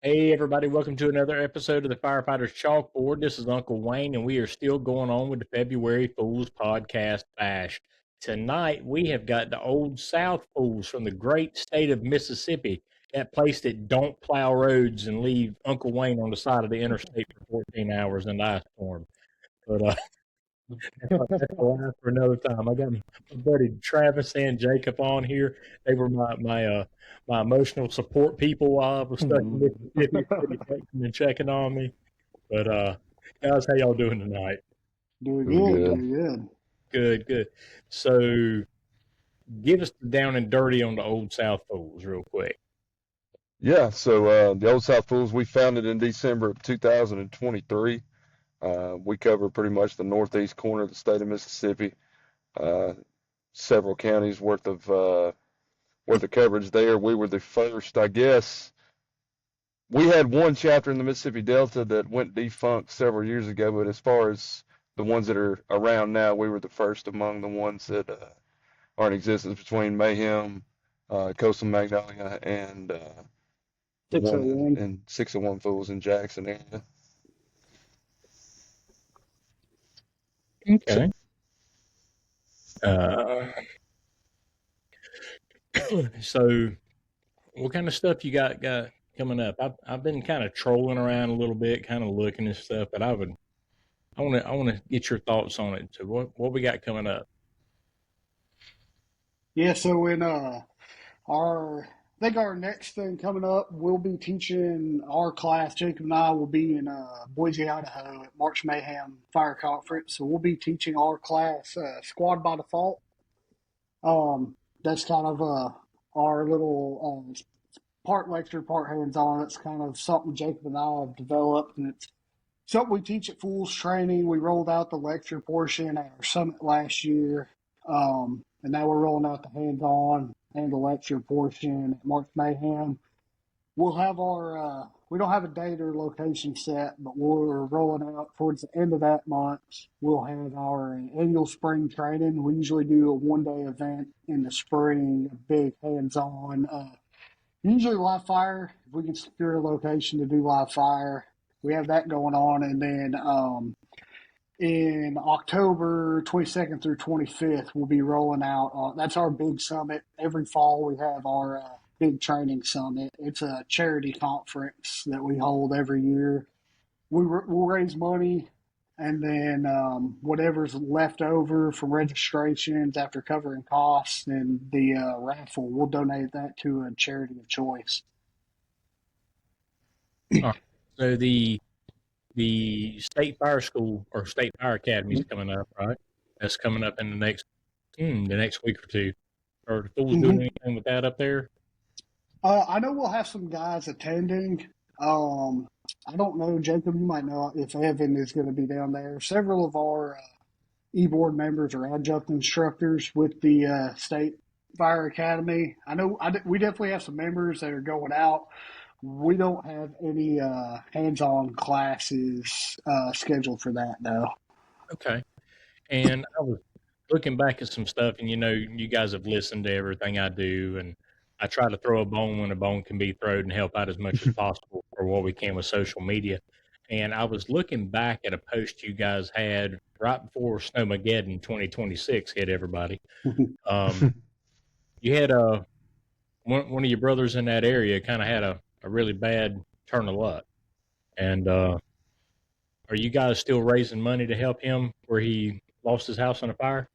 Hey, everybody, welcome to another episode of the Firefighters Chalkboard. This is Uncle Wayne, and we are still going on with the February Fools Podcast Bash. Tonight, we have got the Old South Fools from the great state of Mississippi, that place that don't plow roads and leave Uncle Wayne on the side of the interstate for 14 hours in the ice storm. But that's a line for another time. I got my buddy Travis and Jacob on here. They were my emotional support people while I was stuck in Mississippi, texting and checking on me. But guys, how y'all doing tonight? Doing Doing good, good. doing good. Good. So, give us the down and dirty on the Old South Fools, real quick. Yeah, so the Old South Fools, we founded in December of 2023. We cover pretty much the northeast corner of the state of Mississippi. Several counties worth of coverage there. We were the first, I guess. We had one chapter in the Mississippi Delta that went defunct several years ago, but as far as the ones that are around now, we were the first among the ones that are in existence between Mayhem, Coastal Magnolia, and 601. and 601 Fools in Jackson area. Okay. So, what kind of stuff you got coming up? I've been kind of trolling around a little bit, kind of looking and stuff, but I want to get your thoughts on it. So, what we got coming up? Yeah, so in I think our next thing coming up, we'll be teaching our class. Jacob and I will be in Boise, Idaho at March Mayhem Fire Conference. So we'll be teaching our class Squad by Default. That's kind of our little part lecture, part hands-on. It's kind of something Jacob and I have developed, and it's something we teach at Fools Training. We rolled out the lecture portion at our summit last year, and now we're rolling out the hands-on and the lecture portion at March Mayhem. We'll have our, we don't have a date or location set, but we're rolling out towards the end of that month. We'll have our annual spring training. We usually do a one-day event in the spring, a big hands-on, usually live fire. If we can secure a location to do live fire, we have that going on. And then in October 22nd through 25th, we'll be rolling out. That's our big summit. Every fall, we have our big training summit. It's a charity conference that we hold every year. We'll raise money, and then whatever's left over from registrations after covering costs and the raffle, we'll donate that to a charity of choice. All right. So the State Fire School or State Fire Academy is coming up, right? That's coming up in the next week or two. Are the Fools doing anything with that up there? I know we'll have some guys attending. I don't know, Jacob, you might know if Evan is going to be down there. Several of our e-board members are adjunct instructors with the State Fire Academy. I know we definitely have some members that are going out. We don't have any hands-on classes scheduled for that, though. Okay. And I was looking back at some stuff, and you guys have listened to everything I do, and I try to throw a bone when a bone can be thrown and help out as much as possible for what we can with social media. And I was looking back at a post you guys had right before Snowmageddon 2026 hit everybody. You had one of your brothers in that area kind of had a really bad turn of luck. And are you guys still raising money to help him where he lost his house on a fire?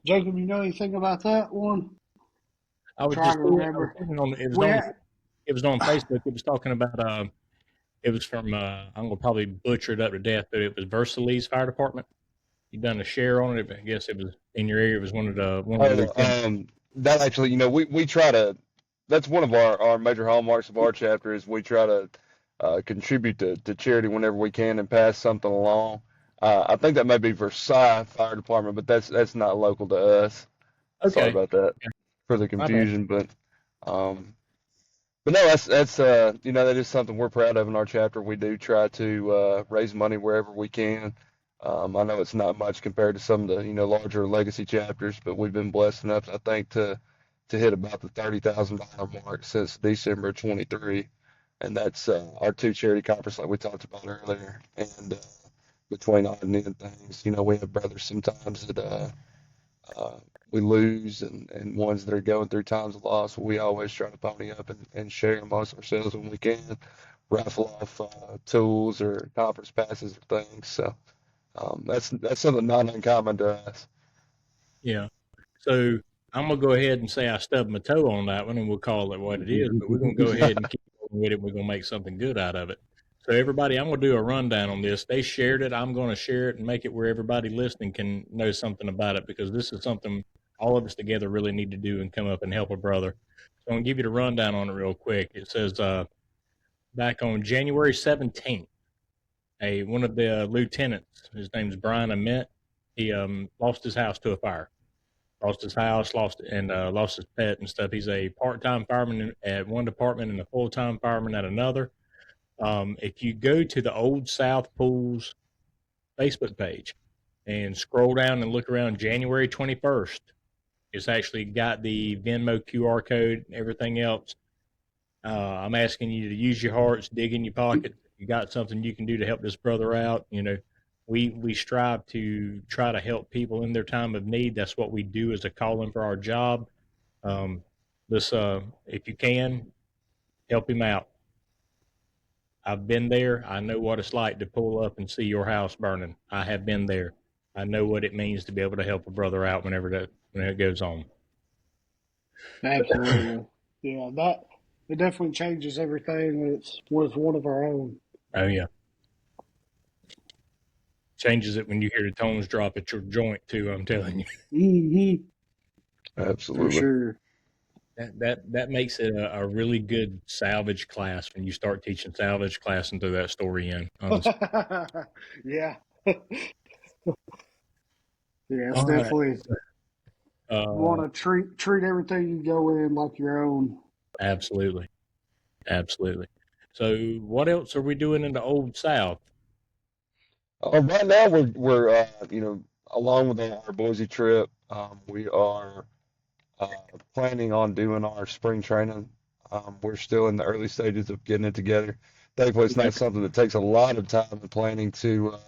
Jacob, you know anything about that one? I was Trying just to remember. it was on Facebook. It was talking about it was from I'm gonna probably butcher it up to death, but it was Versailles Fire Department. You done a share on it. I guess it was in your area. It was one of the That actually, we try to. That's one of our major hallmarks of our chapter is we try to contribute to charity whenever we can and pass something along. I think that may be Versailles Fire Department, but that's not local to us. Okay. Sorry about that for the confusion, but no, that's that is something we're proud of in our chapter. We do try to raise money wherever we can. I know it's not much compared to some of the larger legacy chapters, but we've been blessed enough, I think, to to hit about the $30,000 mark since December 23. And that's our two charity conference like we talked about earlier. And between odd and end things, we have brothers sometimes that uh, we lose and ones that are going through times of loss. We always try to pony up and share amongst ourselves when we can, raffle off tools or conference passes or things. So that's something not uncommon to us. Yeah. So I'm gonna go ahead and say I stubbed my toe on that one, and we'll call it what it is. But we're gonna go ahead and keep going with it. We're gonna make something good out of it. So everybody, I'm gonna do a rundown on this. They shared it. I'm gonna share it and make it where everybody listening can know something about it, because this is something all of us together really need to do and come up and help a brother. So I'm gonna give you the rundown on it real quick. It says back on January 17th, one of the lieutenants, his name's Brian Ament, he lost his house to a fire. Lost his house, lost his pet and stuff. He's a part-time fireman at one department and a full-time fireman at another. If you go to the Old South Pools Facebook page and scroll down and look around January 21st, it's actually got the Venmo QR code and everything else. I'm asking you to use your hearts, dig in your pocket. If you got something you can do to help this brother out, we strive to try to help people in their time of need. That's what we do as a calling for our job. If you can, help him out. I've been there. I know what it's like to pull up and see your house burning. I have been there. I know what it means to be able to help a brother out when it goes on. Absolutely. Yeah, it definitely changes everything when it's one of our own. Oh yeah. Changes it when you hear the tones drop at your joint too, I'm telling you. Mm-hmm. Absolutely. For sure. That makes it a really good salvage class when you start teaching salvage class and throw that story in. Yeah. Yeah, it's All definitely right. you want to treat everything you go in like your own. Absolutely. So what else are we doing in the Old South? Right now, we're along with our Boise trip, we are planning on doing our spring training. We're still in the early stages of getting it together. Thankfully, it's not something that takes a lot of time and planning to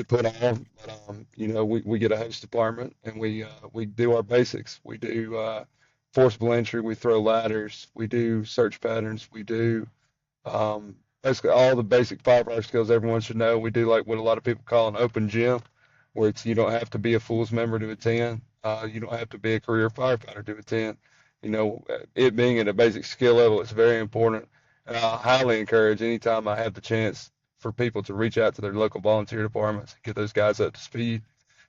put on. But we get a host department and we do our basics. We do forcible entry. We throw ladders. We do search patterns. We do basically all the basic firefighter skills everyone should know. We do like what a lot of people call an open gym, where you don't have to be a Fools member to attend. You don't have to be a career firefighter to attend. It being at a basic skill level, it's very important. And I highly encourage anytime I have the chance for people to reach out to their local volunteer departments and get those guys up to speed.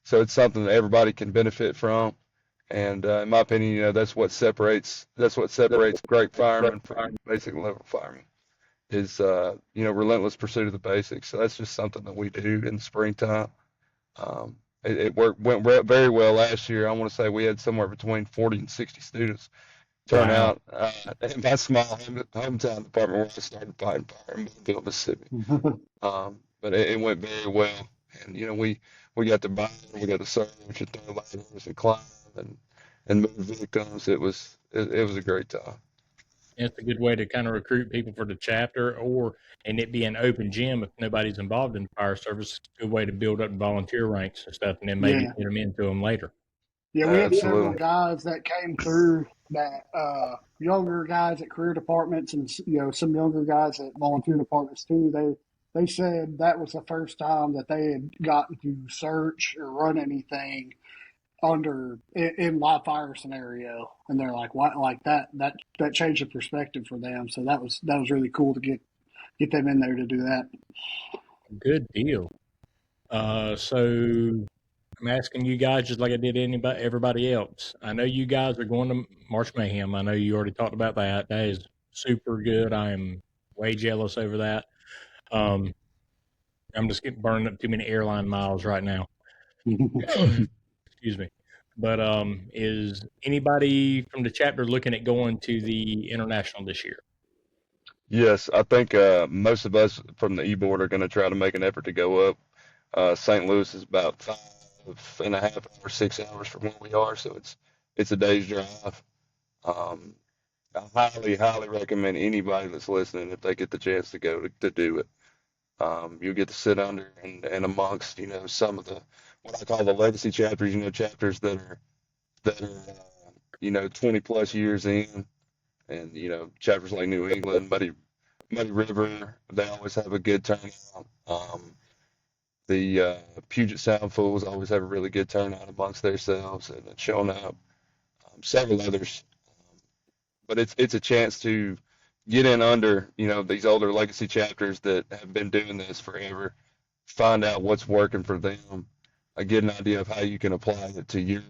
So it's something that everybody can benefit from. And in my opinion, that's what separates great firemen from basic level firemen is relentless pursuit of the basics. So that's just something that we do in the springtime. It went very well last year. I want to say we had somewhere between 40 and 60 students turn out in my small hometown department where I started fighting fire in Mobile, Mississippi. But it went very well, and we got to buy, we got to search and throw ladders and climb and move victims. It was a great time. It's a good way to kind of recruit people for the chapter, and it be an open gym if nobody's involved in the fire service. It's a good way to build up volunteer ranks and stuff, and then maybe get them into them later. Yeah, we had several guys that came through that younger guys at career departments and some younger guys at volunteer departments too. They said that was the first time that they had gotten to search or run anything in live fire scenario, and they're like, "What?" Like that changed the perspective for them. So that was really cool to get them in there to do that. Good deal. So I'm asking you guys just like I did everybody else. I know you guys are going to March Mayhem. I know you already talked about that. That is super good. I am way jealous over that. I'm just burning up too many airline miles right now. Excuse me. But is anybody from the chapter looking at going to the international this year? Yes, I think most of us from the E-board are going to try to make an effort to go up. St. Louis is about 5.5 hours, 6 hours from where we are, so it's a day's drive. Um, I highly recommend anybody that's listening, if they get the chance to go, to do it. You'll get to sit under and amongst, some of the, what I call the legacy chapters, chapters that are 20 plus years in, and chapters like New England, Muddy River, they always have a good turnout. The Puget Sound Fools always have a really good turnout amongst themselves and showing up. Several others, but it's a chance to get in under these older legacy chapters that have been doing this forever, find out what's working for them, get an idea of how you can apply it to your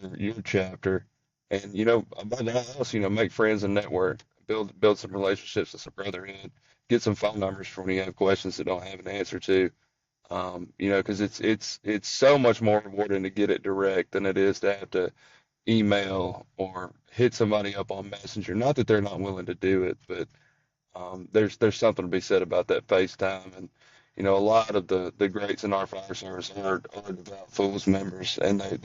chapter, and above all else, make friends and network, build some relationships with some brotherhood, get some phone numbers for when you have questions that don't have an answer to. Because it's so much more rewarding to get it direct than it is to have to email or hit somebody up on Messenger. Not that they're not willing to do it, but there's something to be said about that FaceTime. And a lot of the greats in our fire service are devout Fools members, and they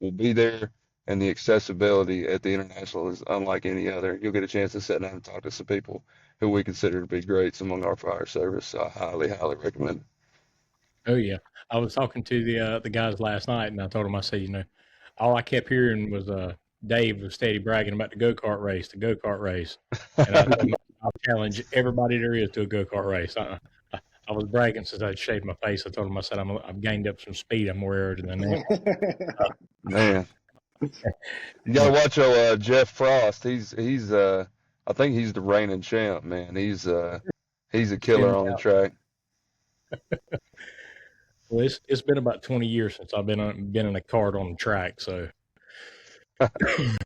will be there. And the accessibility at the International is unlike any other. You'll get a chance to sit down and talk to some people who we consider to be greats among our fire service. So I highly recommend it. Oh yeah, I was talking to the guys last night, and I told them, I said, all I kept hearing was Dave was steady bragging about the go-kart race, and I told him, I'll challenge everybody there is to a go-kart race. I was bragging since I'd shaved my face. I told him, I said, I've gained up some speed. I'm more arid than that. Man, you gotta watch Jeff Frost. He's I think he's the reigning champ, man. He's a killer on the track. Well, it's been about 20 years since I've been in a kart on the track, so It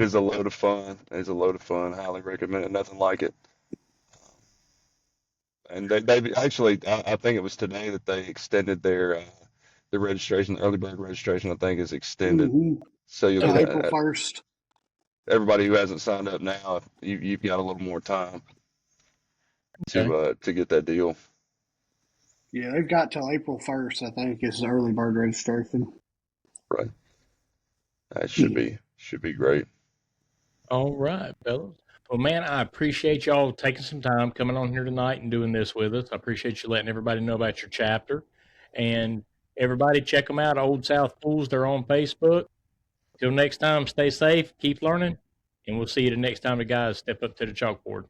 is a load of fun. It is a load of fun. Highly recommend it. Nothing like it. And they actually, I think it was today that they extended their the registration, the early bird registration. I think is extended, so you'll Till get April 1st. everybody who hasn't signed up now. You've got a little more time okay. to get that deal. Yeah, they've got till April 1st, I think, is the early bird registration. Right. That should be great. All right, fellas. Well, man, I appreciate y'all taking some time coming on here tonight and doing this with us. I appreciate you letting everybody know about your chapter. And everybody, check them out, Old South Fools. They're on Facebook. Till next time, stay safe, keep learning, and we'll see you the next time the guys step up to the chalkboard.